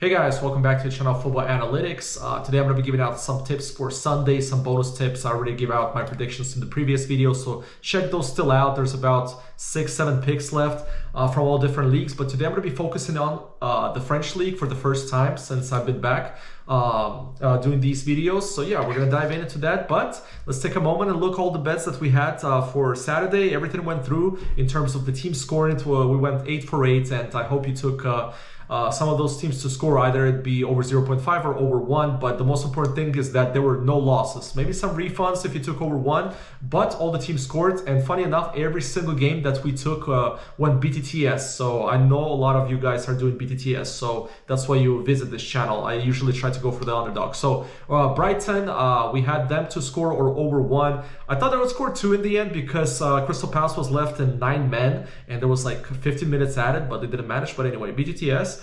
Hey guys, welcome back to the channel Football Analytics. Today I'm going to be giving out some tips for Sunday, some bonus tips. I already gave out my predictions in the previous video, so check those still out. There's about 6-7 picks left from all different leagues, but today I'm going to be focusing on the French league for the first time since I've been back doing these videos. So yeah, we're going to dive into that, but let's take a moment and look all the bets that we had for Saturday. Everything went through in terms of the team scoring. We went 8 for 8, and I hope you took some of those teams to score, either it be over 0.5 or over 1, but the most important thing is that there were no losses. Maybe some refunds if you took over 1, but all the teams scored, and funny enough, every single game that we took went BTTS, so I know a lot of you guys are doing BTTS, so that's why you visit this channel. I usually try to go for the underdog. So Brighton, we had them to score or over 1. I thought they would score 2 in the end because Crystal Palace was left in 9 men, and there was like 15 minutes added, but they didn't manage. But anyway, BTTS.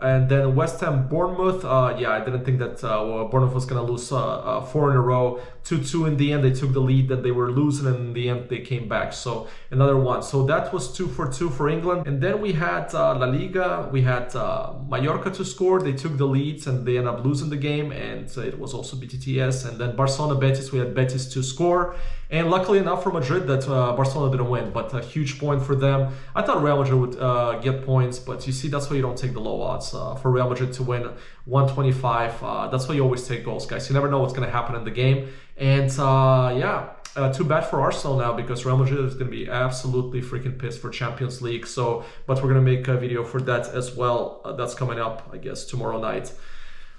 And then West Ham, Bournemouth. Yeah, I didn't think that Bournemouth was going to lose 4 in a row. 2-2 in the end. They took the lead, then they were losing, and in the end they came back. So another one. So that was 2 for 2 for England. And then we had La Liga. We had Mallorca to score. They took the leads and they ended up losing the game, and it was also BTTS. And then Barcelona, Betis. We had Betis to score. And luckily enough for Madrid that Barcelona didn't win, but a huge point for them. I thought Real Madrid would get points, but you see, that's why you don't take the low odds. For Real Madrid to win 125, that's why you always take goals, guys. You never know what's going to happen in the game. And yeah, too bad for Arsenal now, because Real Madrid is going to be absolutely freaking pissed for Champions League. So, but we're going to make a video for that as well. That's coming up, I guess, tomorrow night.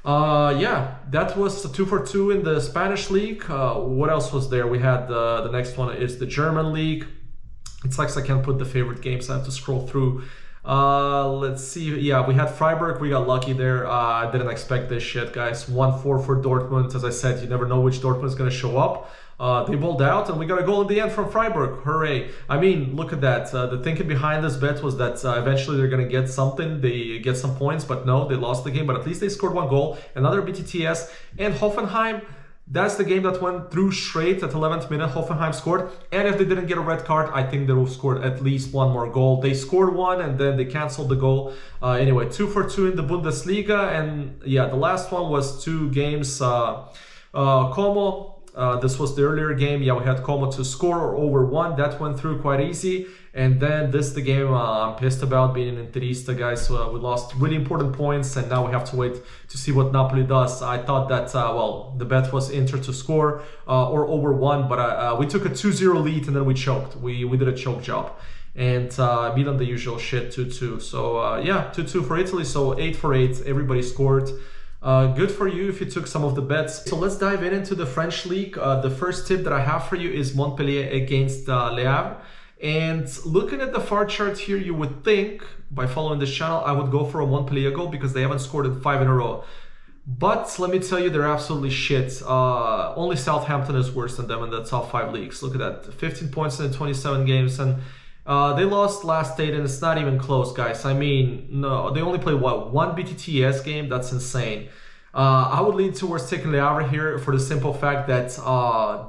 Yeah, that was 2 for 2 in the Spanish league. What else was there? We had the next one is the German league. It sucks I can't put the favorite games. I have to scroll through. Let's see. Yeah, we had Freiburg. We got lucky there. I didn't expect this shit, guys. 1-4 for Dortmund. As I said, you never know which Dortmund is going to show up. They bowled out, and we got a goal in the end from Freiburg. Hooray. I mean, look at that. The thinking behind this bet was that eventually they're going to get something. They get some points, but no, they lost the game. But at least they scored 1 goal. Another BTTS. And Hoffenheim, that's the game that went through straight at 11th minute. Hoffenheim scored. And if they didn't get a red card, I think they would have scored at least 1 more goal. They scored 1, and then they canceled the goal. Anyway, 2 for 2 in the Bundesliga. And yeah, the last one was 2 games. Como. This was the earlier game. Yeah, we had Como to score or over 1. That went through quite easy. And then this is the game I'm pissed about, being in Interista, guys. We lost really important points, and now we have to wait to see what Napoli does. I thought that, well, the bet was Inter to score or over 1, but we took a 2-0 lead and then we choked. We did a choke job. And Milan, the usual shit, 2-2. So yeah, 2-2 for Italy, so 8 for 8. Everybody scored. Good for you if you took some of the bets. So let's dive into the French league. The first tip that I have for you is Montpellier against Le Havre. And looking at the far chart here, you would think, by following this channel, I would go for a Montpellier goal because they haven't scored in 5 in a row. But let me tell you, they're absolutely shit. Only Southampton is worse than them in the top 5 leagues. Look at that, 15 points in 27 games. And they lost last 8, and it's not even close, guys. I mean, no, they only played, what, 1 BTTS game? That's insane. I would lean towards taking Le Havre here for the simple fact that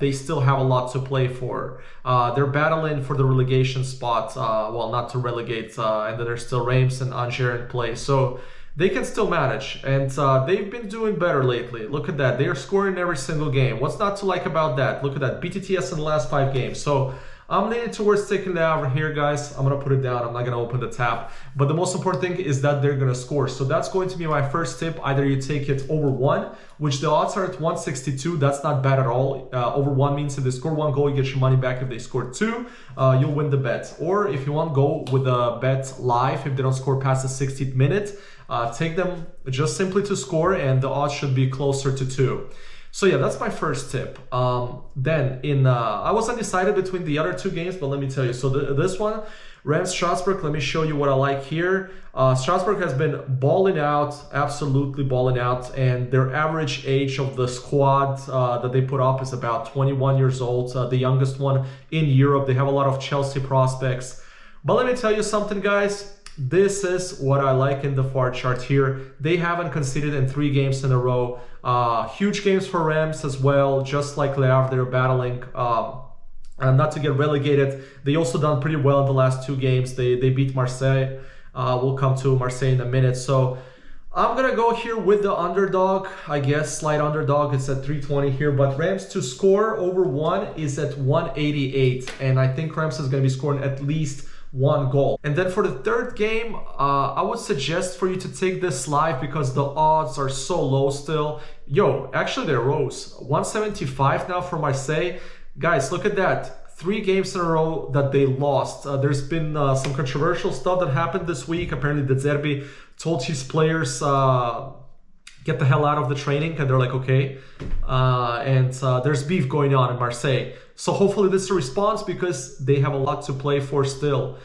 they still have a lot to play for. They're battling for the relegation spot, well, not to relegate, and then there's still Reims and Auxerre in play. So they can still manage, and they've been doing better lately. Look at that. They are scoring every single game. What's not to like about that? Look at that. BTTS in the last 5 games. So I'm leaning towards taking Le Havre here, guys. I'm going to put it down. I'm not going to open the tab. But the most important thing is that they're going to score. So that's going to be my first tip. Either you take it over 1, which the odds are at 162. That's not bad at all. Over 1 means if they score 1 goal, you get your money back. If they score 2, you'll win the bet. Or if you want, go with a bet live. If they don't score past the 60th minute, take them just simply to score, and the odds should be closer to 2. So yeah, that's my first tip. Then I was undecided between the other 2 games, but let me tell you. So this one, Rennes Strasbourg, let me show you what I like here. Strasbourg has been balling out, absolutely balling out, and their average age of the squad that they put up is about 21 years old, the youngest one in Europe. They have a lot of Chelsea prospects. But let me tell you something, guys. This is what I like in the far chart here. They haven't conceded in 3 games in a row. Huge games for Reims as well, just like Le Havre, they're battling not to get relegated. They also done pretty well in the last 2 games. They beat Marseille. We'll come to Marseille in a minute. So I'm gonna go here with the underdog, I guess, slight underdog. It's at 320 here, but Reims to score over 1 is at 188, and I think Reims is gonna be scoring at least 1 goal. And then for the third game, I would suggest for you to take this live because the odds are so low still. Yo, actually they rose. 175 now for Marseille. Guys, look at that. 3 games in a row that they lost. There's been some controversial stuff that happened this week. Apparently the Zerbi told his players get the hell out of the training, and they're like, okay. And there's beef going on in Marseille. So hopefully this is a response because they have a lot to play for still.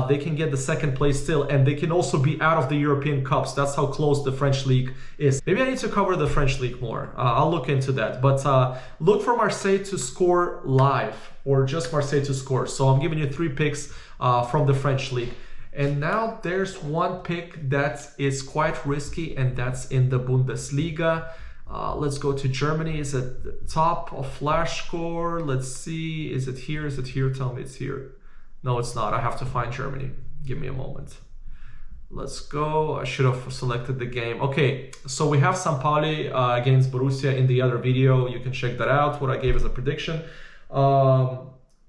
They can get the second place still, and they can also be out of the European Cups. That's how close the French League is. Maybe I need to cover the French League more. I'll look into that. But look for Marseille to score live, or just Marseille to score. So I'm giving you 3 picks from the French League. And now there's one pick that is quite risky, and that's in the Bundesliga. Let's go to Germany. Is it the top of flash score? Let's see. Is it here? Is it here? Tell me it's here. No, it's not. I have to find Germany. Give me a moment. Let's go. I should have selected the game. Okay, so we have Pauli against Borussia in the other video. You can check that out, what I gave as a prediction.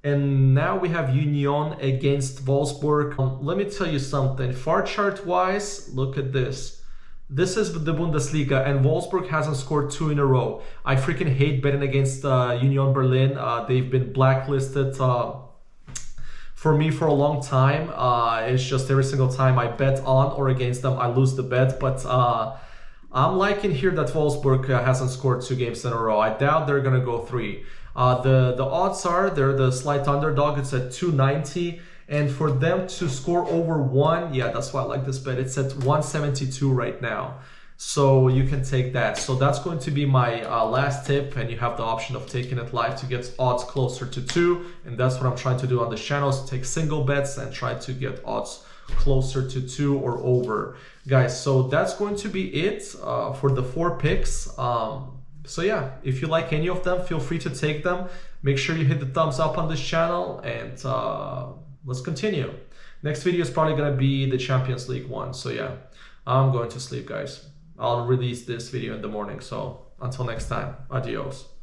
And now we have Union against Wolfsburg. Let me tell you something. Far chart wise, look at this. This is the Bundesliga, and Wolfsburg hasn't scored 2 in a row. I freaking hate betting against Union Berlin. They've been blacklisted for me for a long time. It's just every single time I bet on or against them, I lose the bet. But I'm liking here that Wolfsburg hasn't scored 2 games in a row. I doubt they're gonna go 3. The odds are they're the slight underdog. It's at 290, and for them to score over 1, yeah, that's why I like this bet. It's at 172 right now, so you can take that. So that's going to be my last tip, and you have the option of taking it live to get odds closer to 2, and that's what I'm trying to do on this channel, is take single bets and try to get odds closer to 2 or over, guys. So that's going to be it for the 4 picks. So yeah, if you like any of them, feel free to take them. Make sure you hit the thumbs up on this channel, and let's continue. Next video is probably gonna be the Champions League one. So yeah, I'm going to sleep, guys. I'll release this video in the morning. So until next time, adios.